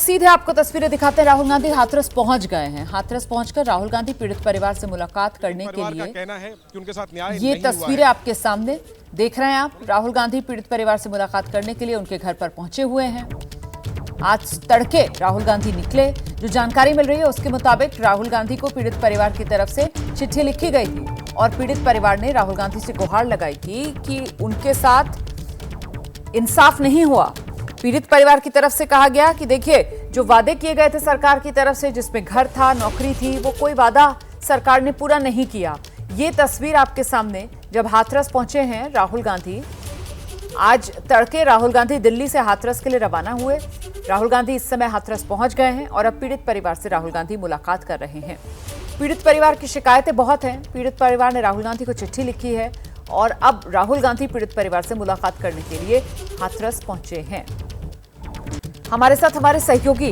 सीधे आपको तस्वीरें दिखाते हैं। राहुल गांधी हाथरस पहुंच गए हैं। हाथरस पहुंचकर राहुल गांधी पीड़ित परिवार से मुलाकात करने के लिए कहना है कि उनके साथ न्याय ये तस्वीरें आपके सामने देख रहे हैं आप। राहुल गांधी पीड़ित परिवार से मुलाकात करने के लिए उनके घर पर पहुंचे हुए हैं। आज तड़के राहुल गांधी निकले। जो जानकारी मिल रही है उसके मुताबिक राहुल गांधी को पीड़ित परिवार की तरफ से चिट्ठी लिखी गई थी और पीड़ित परिवार ने राहुल गांधी से गुहार लगाई थी कि उनके साथ इंसाफ नहीं हुआ। पीड़ित परिवार की तरफ से कहा गया कि देखिए, जो वादे किए गए थे सरकार की तरफ से, जिसमें घर था, नौकरी थी, वो कोई वादा सरकार ने पूरा नहीं किया। ये तस्वीर आपके सामने जब हाथरस पहुंचे हैं राहुल गांधी। आज तड़के राहुल गांधी दिल्ली से हाथरस के लिए रवाना हुए। राहुल गांधी इस समय हाथरस पहुंच गए हैं और अब पीड़ित परिवार से राहुल गांधी मुलाकात कर रहे हैं। पीड़ित परिवार की शिकायतें बहुत हैं। पीड़ित परिवार ने राहुल गांधी को चिट्ठी लिखी है और अब राहुल गांधी पीड़ित परिवार से मुलाकात करने के लिए हाथरस पहुंचे हैं। हमारे साथ हमारे सहयोगी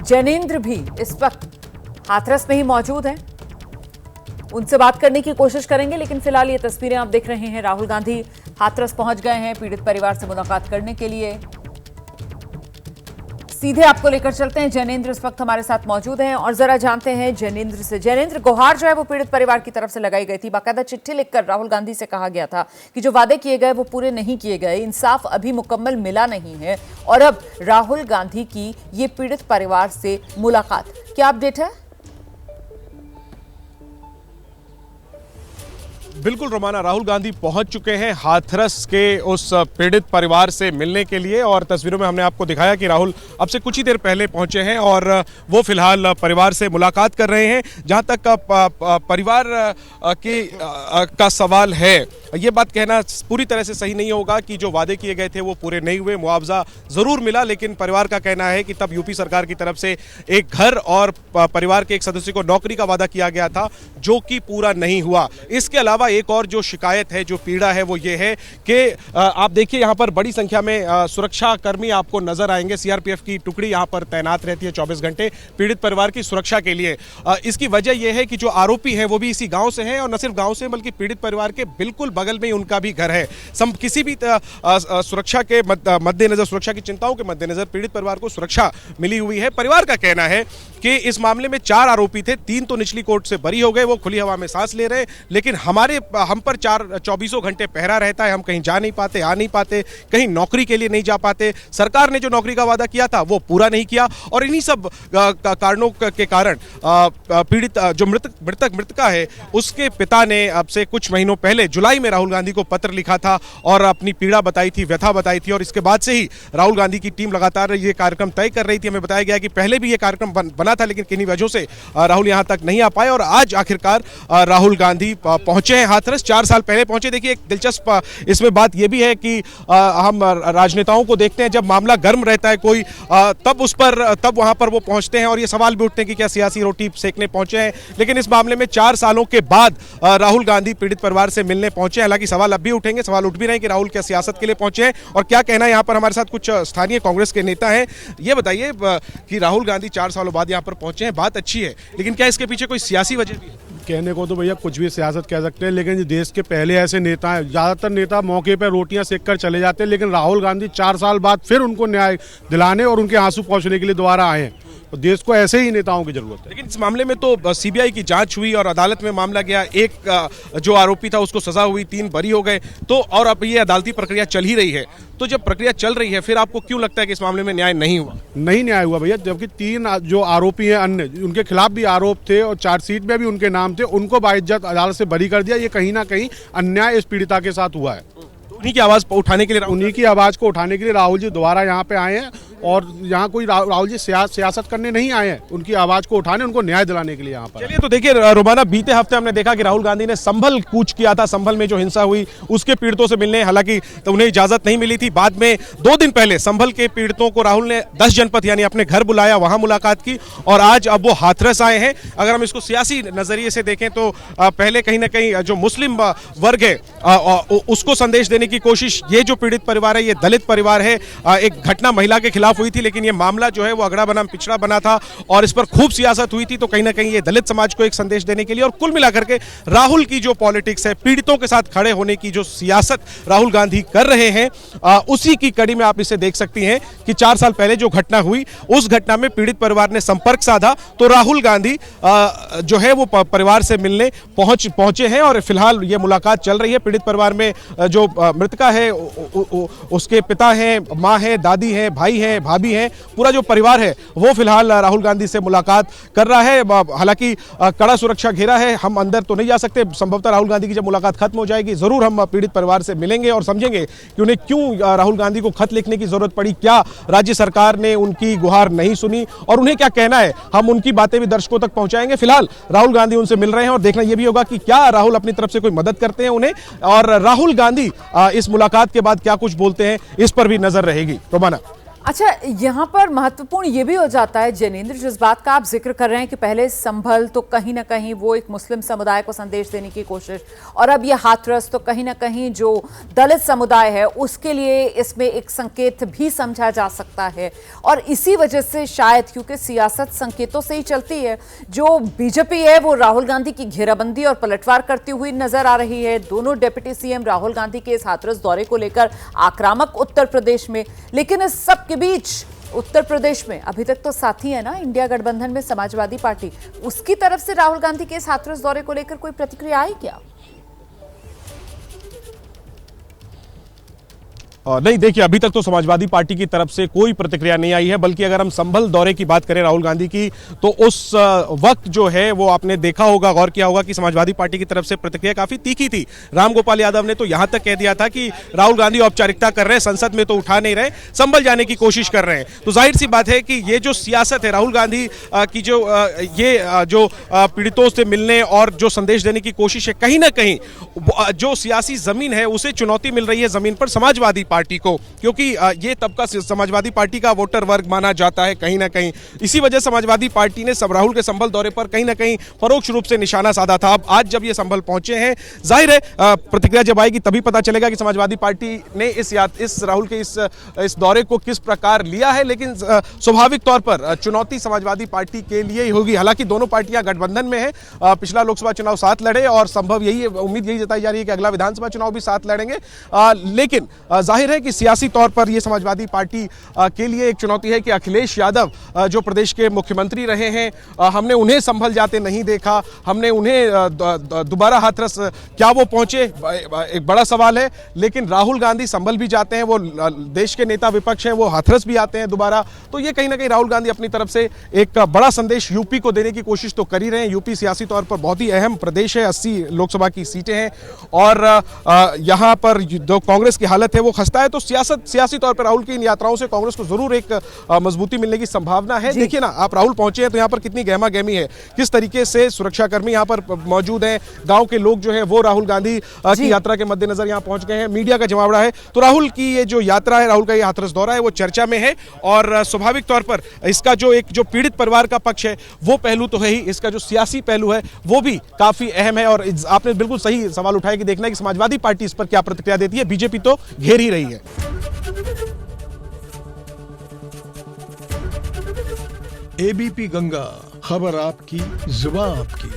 जैनेंद्र भी इस वक्त हाथरस में ही मौजूद हैं। उनसे बात करने की कोशिश करेंगे, लेकिन फिलहाल ये तस्वीरें आप देख रहे हैं। राहुल गांधी हाथरस पहुंच गए हैं पीड़ित परिवार से मुलाकात करने के लिए। सीधे आपको लेकर चलते हैं। जैनेंद्र इस वक्त हमारे साथ मौजूद हैं और जरा जानते हैं जैनेंद्र से। जैनेंद्र, गुहार जो है वो पीड़ित परिवार की तरफ से लगाई गई थी। बाकायदा चिट्ठी लिखकर राहुल गांधी से कहा गया था कि जो वादे किए गए वो पूरे नहीं किए गए, इंसाफ अभी मुकम्मल मिला नहीं है। और अब राहुल गांधी की ये पीड़ित परिवार से मुलाकात, क्या अपडेट है? बिल्कुल रोमाना, राहुल गांधी पहुंच चुके हैं हाथरस के उस पीड़ित परिवार से मिलने के लिए और तस्वीरों में हमने आपको दिखाया कि राहुल अब से कुछ ही देर पहले पहुंचे हैं और वो फिलहाल परिवार से मुलाकात कर रहे हैं। जहां तक परिवार का सवाल है, ये बात कहना पूरी तरह से सही नहीं होगा कि जो वादे किए गए थे वो पूरे नहीं हुए। मुआवजा जरूर मिला, लेकिन परिवार का कहना है कि तब यूपी सरकार की तरफ से एक घर और परिवार के एक सदस्य को नौकरी का वादा किया गया था, जो कि पूरा नहीं हुआ। इसके अलावा एक और जो शिकायत है, जो पीड़ा है, वो ये है कि आप देखिए यहाँ पर बड़ी संख्या में सुरक्षा कर्मी आपको नजर आएंगे। सीआरपीएफ की टुकड़ी यहाँ पर तैनात रहती है 24 घंटे पीड़ित परिवार की सुरक्षा के लिए। इसकी वजह यह है कि जो आरोपी हैं वो भी इसी गांव से हैं और न सिर्फ गांव से बल्कि पीड़ित परिवार के बिल्कुल बगल में ही उनका भी घर है। किसी भी सुरक्षा के मद्देनजर, सुरक्षा की चिंताओं के मद्देनजर पीड़ित परिवार को सुरक्षा मिली हुई है। परिवार का कहना है कि इस मामले में 4 आरोपी थे, 3 तो निचली कोर्ट से बरी हो गए, वो खुली हवा में सांस ले रहे, लेकिन हम पर 24 घंटे पहरा रहता है। हम कहीं जा नहीं पाते, आ नहीं पाते, कहीं नौकरी के लिए नहीं जा पाते। सरकार ने जो नौकरी का वादा किया था वो पूरा नहीं किया और इन्हीं सब कारणों के कारण पीड़ित जो मृतका है, उसके पिता ने अब से कुछ महीनों पहले जुलाई में राहुल गांधी को पत्र लिखा था और अपनी पीड़ा बताई थी, व्यथा बताई थी। और इसके बाद से ही राहुल गांधी की टीम लगातार ये कार्यक्रम तय कर रही थी। हमें बताया गया कि पहले भी ये कार्यक्रम बना था, लेकिन किन्हीं वजहों से राहुल यहां तक नहीं आ पाए और आज आखिरकार राहुल गांधी पहुंचे हैं हाथरस। 4 साल पहले पहुंचे। देखिए, एक दिलचस्प इसमें बात यह भी है कि हम राजनेताओं को देखते हैं, जब मामला गर्म रहता है कोई, तब वहां पर वो पहुंचते हैं और ये सवाल भी उठते हैं कि क्या सियासी रोटी सेकने पहुंचे हैं। लेकिन इस मामले में 4 सालों के बाद राहुल गांधी पीड़ित परिवार से मिलने पहुंचे। हालांकि सवाल अब भी उठेंगे, सवाल उठ भी रहे हैं कि राहुल क्या सियासत के लिए पहुंचे हैं और क्या कहना है। यहाँ पर हमारे साथ कुछ स्थानीय कांग्रेस के नेता हैं। ये बताइए कि राहुल गांधी 4 सालों बाद यहाँ पर पहुंचे हैं, बात अच्छी है, लेकिन क्या इसके पीछे कोई सियासी वजह भी है? कहने को तो भैया कुछ भी सियासत कह सकते हैं, लेकिन देश के पहले ऐसे नेता हैं। ज़्यादातर नेता मौके पर रोटियां सेक कर चले जाते हैं, लेकिन राहुल गांधी 4 साल बाद फिर उनको न्याय दिलाने और उनके आंसू पहुंचने के लिए दोबारा आए हैं। तो देश को ऐसे ही नेताओं की जरूरत है। लेकिन इस मामले में तो सीबीआई की जांच हुई और अदालत में मामला गया। एक जो आरोपी था उसको सजा हुई, 3 बरी हो गए। तो और अब ये अदालती प्रक्रिया चल ही रही है। तो जब प्रक्रिया चल रही है, फिर आपको क्यों लगता है कि इस मामले में न्याय नहीं हुआ? नहीं न्याय हुआ भैया, जबकि 3 जो आरोपी हैं अन्य, उनके खिलाफ भी आरोप थे और चार्जशीट में भी उनके नाम थे, उनको बाइज्जत अदालत से बरी कर दिया। ये कहीं ना कहीं अन्याय इस पीड़िता के साथ हुआ है। उन्हीं की आवाज उठाने के लिए राहुल जी दोबारा यहाँ पे आए हैं और यहाँ कोई राहुल जी सियासत करने नहीं आए हैं, उनकी आवाज को उठाने, उनको न्याय दिलाने के लिए यहाँ पर। चलिए, तो देखिए रोमाना, बीते हफ्ते हमने देखा कि राहुल गांधी ने संभल कूच किया था। संभल में जो हिंसा हुई उसके पीड़ितों से मिलने, हालांकि तो उन्हें इजाजत नहीं मिली थी। बाद में 2 दिन पहले संभल के पीड़ितों को राहुल ने 10 जनपद यानी अपने घर बुलाया, वहां मुलाकात की और आज अब वो हाथरस आए हैं। अगर हम इसको सियासी नजरिए से देखें तो पहले कहीं ना कहीं जो मुस्लिम वर्ग है उसको संदेश देने की कोशिश, ये जो पीड़ित परिवार है, ये दलित परिवार है, एक घटना महिला के खिलाफ साफ हुई थी, लेकिन ये मामला जो है वो अगड़ा बनाम पिछड़ा बना था और इस पर खूब सियासत हुई थी। तो कहीं ना कहीं ये दलित समाज को एक संदेश देने के लिए और कुल मिलाकर के राहुल की जो पॉलिटिक्स है, पीड़ितों के साथ खड़े होने की जो सियासत राहुल गांधी कर रहे हैं, उसी की कड़ी में आप इसे देख सकती हैं कि 4 साल पहले जो घटना हुई, उस घटना में पीड़ित परिवार ने संपर्क साधा तो राहुल गांधी जो है वो परिवार से मिलने पहुंचे हैं और फिलहाल ये मुलाकात चल रही है। पीड़ित परिवार में जो मृतका है उसके पिता हैं, मां है, दादी है, भाई है, भाभी है, पूरा जो परिवार है वो फिलहाल राहुल गांधी से मुलाकात कर रहा है। हालांकि कड़ा सुरक्षा घेरा है, हम अंदर तो नहीं जा सकते। संभवतः राहुल गांधी की जब मुलाकात खत्म हो जाएगी जरूर हम पीड़ित परिवार से मिलेंगे और समझेंगे कि उन्हें क्यों राहुल गांधी को खत लिखने की जरूरत पड़ी, क्या राज्य सरकार ने उनकी गुहार नहीं सुनी और उन्हें क्या कहना है। हम उनकी बातें भी दर्शकों तक पहुंचाएंगे। फिलहाल राहुल गांधी उनसे मिल रहे हैं और देखना यह भी होगा कि क्या राहुल अपनी तरफ से कोई मदद करते हैं उन्हें, और राहुल गांधी इस मुलाकात के बाद क्या कुछ बोलते हैं, इस पर भी नजर रहेगी। रोमाना, अच्छा, यहाँ पर महत्वपूर्ण ये भी हो जाता है जैनेंद्र, जिस बात का आप जिक्र कर रहे हैं कि पहले संभल तो कहीं ना कहीं वो एक मुस्लिम समुदाय को संदेश देने की कोशिश, और अब ये हाथरस तो कहीं ना कहीं जो दलित समुदाय है उसके लिए इसमें एक संकेत भी समझा जा सकता है। और इसी वजह से शायद, क्योंकि सियासत संकेतों से ही चलती है, जो बीजेपी है वो राहुल गांधी की घेराबंदी और पलटवार करती हुई नजर आ रही है। दोनों डिप्टी सीएम राहुल गांधी के इस हाथरस दौरे को लेकर आक्रामक उत्तर प्रदेश में, लेकिन इस सब के बीच उत्तर प्रदेश में अभी तक तो साथी है ना इंडिया गठबंधन में समाजवादी पार्टी, उसकी तरफ से राहुल गांधी के इस हाथरस दौरे को लेकर कोई प्रतिक्रिया आई क्या? नहीं, देखिए अभी तक तो समाजवादी पार्टी की तरफ से कोई प्रतिक्रिया नहीं आई है, बल्कि अगर हम संभल दौरे की बात करें राहुल गांधी की, तो उस वक्त जो है वो आपने देखा होगा, गौर किया होगा कि समाजवादी पार्टी की तरफ से प्रतिक्रिया काफी तीखी थी। रामगोपाल यादव ने तो यहां तक कह दिया था कि राहुल गांधी औपचारिकता कर रहे हैं, संसद में तो उठा नहीं रहे, संभल जाने की कोशिश कर रहे हैं। तो जाहिर सी बात है कि ये जो सियासत है राहुल गांधी की, जो पीड़ितों से मिलने और जो संदेश देने की कोशिश है, कहीं ना कहीं जो सियासी जमीन है उसे चुनौती मिल रही है जमीन पर समाजवादी पार्टी को, क्योंकि ये तबका समाजवादी पार्टी का वोटर वर्ग माना जाता है कहीं ना कहीं। इसी वजह समाजवादी पार्टी ने राहुल के संभल दौरे पर कहीं ना कहीं परोक्ष रूप से निशाना साधा था। अब आज जब ये संभल पहुंचे हैं, जाहिर है प्रतिक्रिया जब आएगी तभी पता चलेगा कि समाजवादी पार्टी ने इस राहुल के इस दौरे को किस प्रकार लिया है। लेकिन स्वाभाविक तौर पर चुनौती समाजवादी पार्टी के लिए ही होगी। हालांकि दोनों पार्टियां गठबंधन में है, पिछला लोकसभा चुनाव साथ लड़े और संभव उम्मीद यही जताई जा रही है कि अगला विधानसभा चुनाव भी साथ लड़ेंगे। लेकिन जाहिर है कि सियासी तौर पर यह समाजवादी पार्टी के लिए एक चुनौती है कि अखिलेश यादव जो प्रदेश के मुख्यमंत्री रहे हैं, हमने उन्हें संभल जाते नहीं देखा, हमने उन्हें दोबारा हाथरस क्या वो पहुंचे, एक बड़ा सवाल है। लेकिन राहुल गांधी संभल भी जाते हैं, वो देश के नेता विपक्ष हैं, वो हाथरस भी आते हैं दोबारा। तो ये कहीं ना कहीं राहुल गांधी अपनी तरफ से एक बड़ा संदेश यूपी को देने की कोशिश तो कर ही रहे हैं। यूपी सियासी तौर पर बहुत ही अहम प्रदेश है, 80 लोकसभा की सीटें हैं और यहां पर जो कांग्रेस की हालत है वो खस्ता है। तो सियासी तौर पर राहुल की इन यात्राओं से कांग्रेस को जरूर एक मजबूती मिलने की संभावना है। देखिए ना, आप राहुल पहुंचे हैं तो यहां पर कितनी गहमा गहमी है, किस तरीके से सुरक्षाकर्मी यहां पर मौजूद हैं, गांव के लोग जो है वो राहुल गांधी की यात्रा के मद्देनजर यहां पहुंच गए हैं, मीडिया का जमावड़ा है। तो राहुल की ये जो यात्रा है, राहुल का ये हाथरस दौरा है, वो चर्चा में है और स्वाभाविक तौर पर इसका जो पीड़ित परिवार का पक्ष है वो पहलू तो है ही, इसका जो सियासी पहलू है वो भी काफी अहम है। और आपने बिल्कुल सही सवाल उठाया कि देखना है कि समाजवादी पार्टी इस पर क्या प्रतिक्रिया देती है। बीजेपी तो घेर ही रही है। एबीपी गंगा, खबर आपकी, जुबान आपकी।